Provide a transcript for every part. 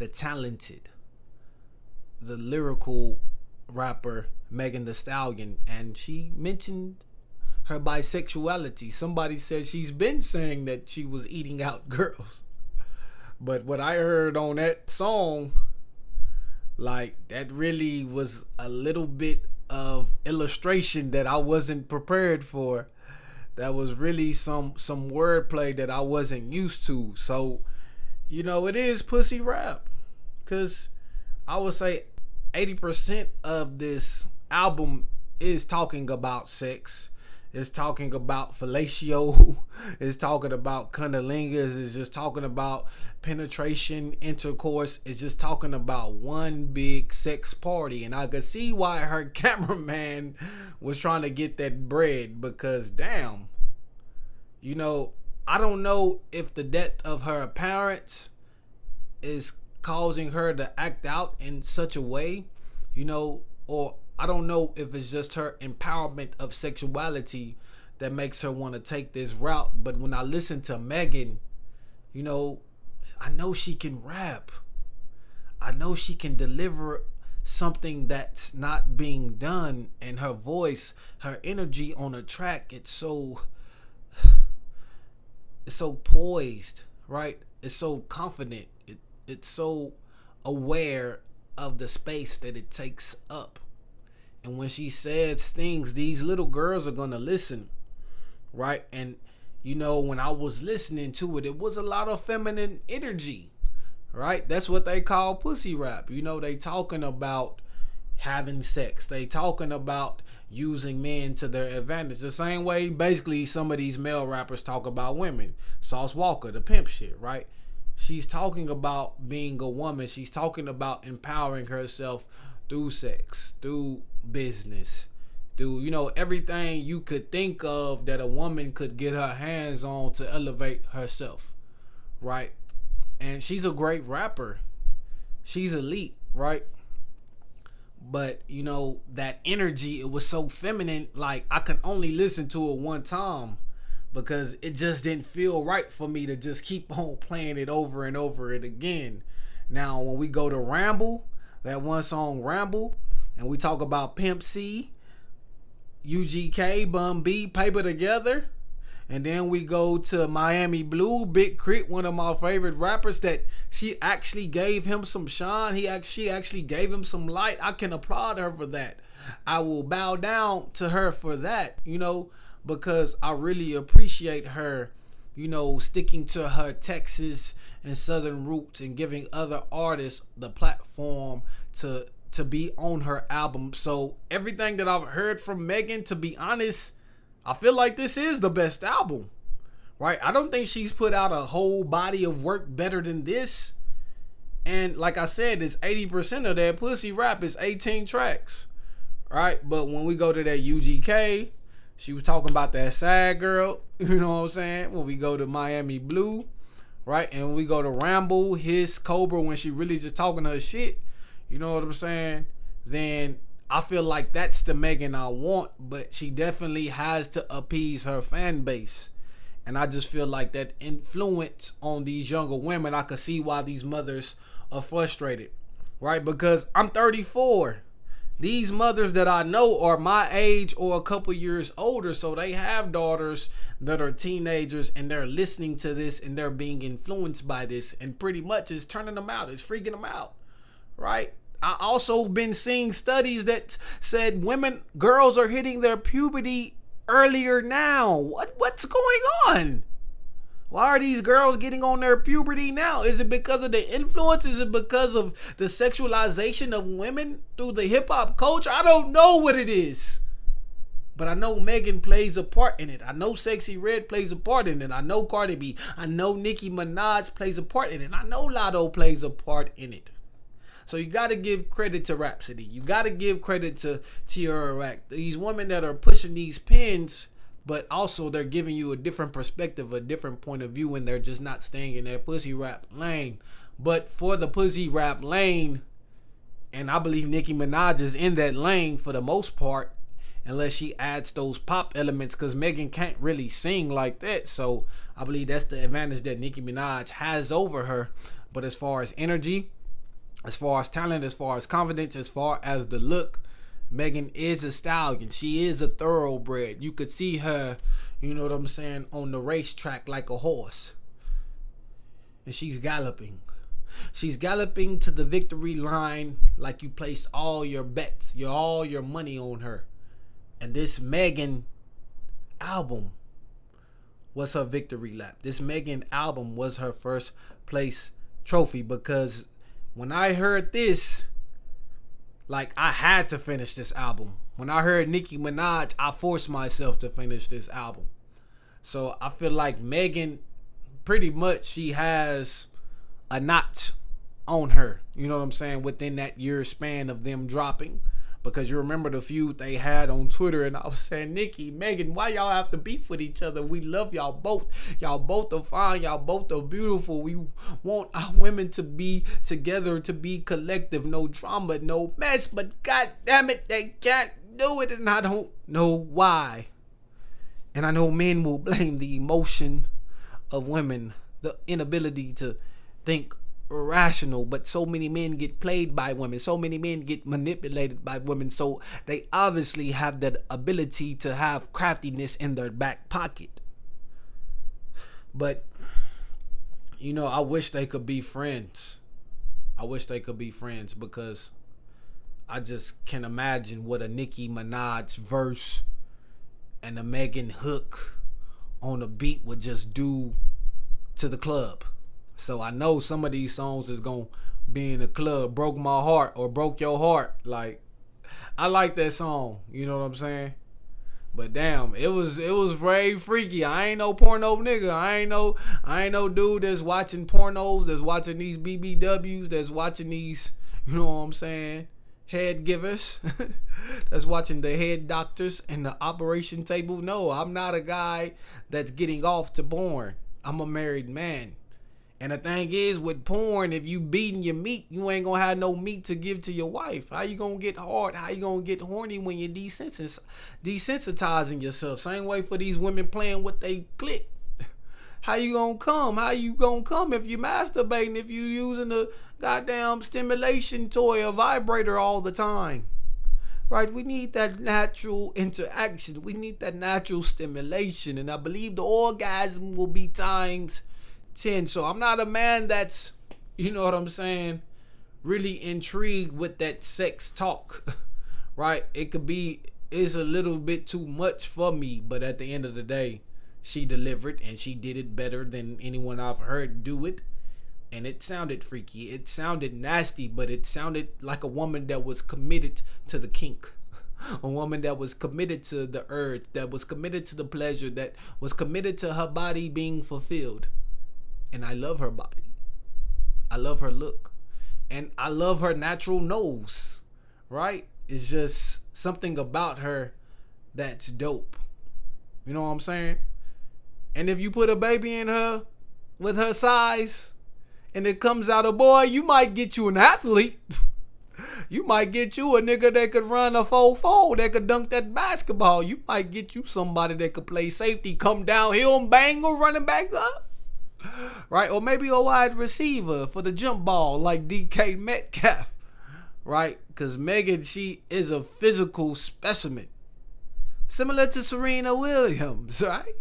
the talented, the lyrical rapper Megan Thee Stallion, and she mentioned her bisexuality. Somebody said she's been saying that she was eating out girls. But what I heard on that song, like, that really was a little bit of illustration that I wasn't prepared for. That was really some wordplay that I wasn't used to. So, it is pussy rap. Cause I would say 80% of this album is talking about sex. It's talking about fellatio. It's talking about cunnilingus. It's just talking about penetration, intercourse. It's just talking about one big sex party. And I could see why her cameraman was trying to get that bread, because damn, I don't know if the death of her parents is causing her to act out in such a way, or I don't know if it's just her empowerment of sexuality that makes her want to take this route. But when I listen to Megan, I know she can rap. I know she can deliver something that's not being done. And her voice, her energy on a track, it's so poised, right? It's so confident. It's so aware of the space that it takes up. And when she says things, these little girls are gonna listen, right? And when I was listening to it, it was a lot of feminine energy, right? That's what they call pussy rap. They talking about having sex. They talking about using men to their advantage. The same way, basically, some of these male rappers talk about women. Sauce Walker, the pimp shit, right? She's talking about being a woman. She's talking about empowering herself through sex, through business, through everything you could think of that a woman could get her hands on to elevate herself, right? And she's a great rapper. She's elite, right? But that energy, it was so feminine. Like, I could only listen to it one time because it just didn't feel right for me to just keep on playing it over and over it again. Now, when we go to Ramble, that one song Ramble, and we talk about Pimp C, UGK, Bun B, Paper Together, and then we go to Miami Blue, Big Crit, one of my favorite rappers, that she actually gave him some shine. She actually gave him some light. I can applaud her for that. I will bow down to her for that, because I really appreciate her, sticking to her Texas and Southern roots and giving other artists the platform to be on her album. So everything that I've heard from Megan, to be honest, I feel like this is the best album, right? I don't think she's put out a whole body of work better than this. And like I said, it's 80% of that pussy rap is 18 tracks, right? But when we go to that UGK, she was talking about that sad girl, you know what I'm saying? When we go to Miami Blue, right? And when we go to Ramble, his Cobra, when she really just talking her shit, you know what I'm saying? Then I feel like that's the Megan I want, but she definitely has to appease her fan base. And I just feel like that influence on these younger women, I could see why these mothers are frustrated, right? Because I'm 34. These mothers that I know are my age or a couple years older, so they have daughters that are teenagers, and they're listening to this and they're being influenced by this, and pretty much it's turning them out, it's freaking them out, right? I also been seeing studies that said girls are hitting their puberty earlier now. What's going on? Why are these girls getting on their puberty now? Is it because of the influence? Is it because of the sexualization of women through the hip hop culture? I don't know what it is. But I know Megan plays a part in it. I know Sexy Red plays a part in it. I know Cardi B. I know Nicki Minaj plays a part in it. I know Lotto plays a part in it. So you got to give credit to Rhapsody. You got to give credit to Tierra Rack. These women that are pushing these pins, but also they're giving you a different perspective, a different point of view, and they're just not staying in that pussy rap lane. But for the pussy rap lane, and I believe Nicki Minaj is in that lane for the most part, unless she adds those pop elements, because Megan can't really sing like that. So I believe that's the advantage that Nicki Minaj has over her. But as far as energy, As far as talent, as far as confidence, as far as the look, Megan is a stallion. She is a thoroughbred. You could see her, you know what I'm saying, on the racetrack like a horse. And she's galloping. She's galloping to the victory line like you placed all your bets, all your money on her. And this Megan album was her victory lap. This Megan album was her first place trophy, because when I heard this, like, I had to finish this album. When I heard Nicki Minaj, I forced myself to finish this album. So I feel like Megan, pretty much, she has a notch on her, you know what I'm saying, within that year span of them dropping. Because you remember the feud they had on Twitter, and I was saying, Nicki, Megan, why y'all have to beef with each other? We love y'all both. Y'all both are fine. Y'all both are beautiful. We want our women to be together, to be collective. No drama, no mess. But God damn it, they can't do it, and I don't know why. And I know men will blame the emotion of women, the inability to think rational, but so many men get played by women, so many men get manipulated by women, so they obviously have that ability to have craftiness in their back pocket. But you know, I wish they could be friends. I wish they could be friends, because I just can imagine what a Nicki Minaj verse and a Megan hook on a beat would just do to the club. So I know some of these songs is gonna be in the club. Broke My Heart or Broke Your Heart. Like, I like that song, you know what I'm saying? But damn, it was very freaky. I ain't no porno nigga. I ain't no dude that's watching pornos, that's watching these BBWs, that's watching these, you know what I'm saying, head givers, that's watching the head doctors and the operation table. No, I'm not a guy that's getting off to porn. I'm a married man. And the thing is, with porn, if you beating your meat, you ain't gonna have no meat to give to your wife. How you gonna get hard? How you gonna get horny when you're desensitizing yourself? Same way for these women playing with they click. How you gonna come? How you gonna come if you masturbating, if you using a goddamn stimulation toy, a vibrator all the time? Right? We need that natural interaction. We need that natural stimulation. And I believe the orgasm will be times 10. So I'm not a man that's, you know what I'm saying, really intrigued with that sex talk. Right? It's a little bit too much for me, but at the end of the day, she delivered, and she did it better than anyone I've heard do it. And it sounded freaky. It sounded nasty, but it sounded like a woman that was committed to the kink. A woman that was committed to the urge, that was committed to the pleasure, that was committed to her body being fulfilled. And I love her body. I love her look. And I love her natural nose. Right? It's just something about her that's dope. You know what I'm saying? And if you put a baby in her with her size and it comes out a boy, you might get you an athlete. You might get you a nigga that could run a 4-4, that could dunk that basketball. You might get you somebody that could play safety, come downhill and bang or running back up. Right? Or maybe a wide receiver for the jump ball like DK Metcalf. Right? Because Megan, she is a physical specimen. Similar to Serena Williams, right?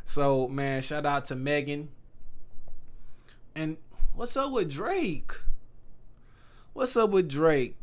So, man, shout out to Megan. And what's up with Drake? What's up with Drake?